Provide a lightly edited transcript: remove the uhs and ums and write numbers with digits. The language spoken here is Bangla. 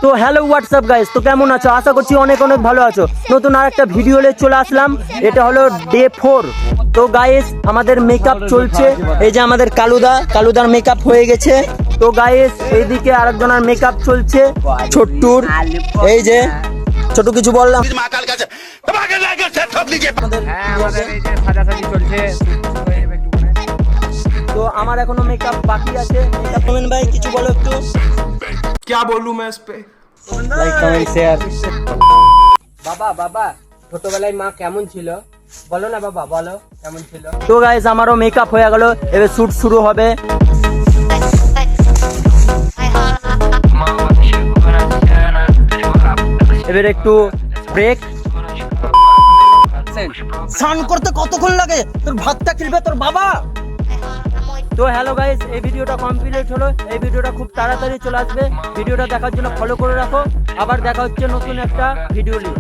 তো হ্যালো হোয়াটসঅ্যাপ গাইস, তো কেমন আছো? আশা করছি অনেক অনেক ভালো আছো। নতুন আর একটা ভিডিও নিয়ে চলে আসলাম। এটা হলো ডে 4। তো গাইস আমাদের মেকআপ চলছে। এই যে আমাদের কালুদার মেকআপ হয়ে গেছে। তো গাইস এইদিকে আরেকজনের মেকআপ চলছে ছোট্টুর। এই যে ছোট কিছু বললাম। তো আমার এখনো মেকআপ বাকি আছে। মেকআপ কমেন্ট ভাই কিছু বলো একটু। क्या बोलूं मैं इस पे। Like comment share. বাবা ছোটবেলায় মা কেমন ছিল বলো না বাবা, বলো কেমন ছিল। তো গাইস আমারও মেকআপ হয়ে গেল, এবার শুট শুরু হবে। এবার একটু ব্রেক। স্নান করতে কতক্ষণ লাগে? তোর ভাতটা খেলবে তোর বাবা। তো হ্যালো গাইস, এই ভিডিওটা কমপ্লিট হলো। এই ভিডিওটা খুব তাড়াতাড়ি চলে আসবে। ভিডিওটা দেখার জন্য ফলো করে রাখো। আবার দেখা হচ্ছে নতুন একটা ভিডিও নিয়ে।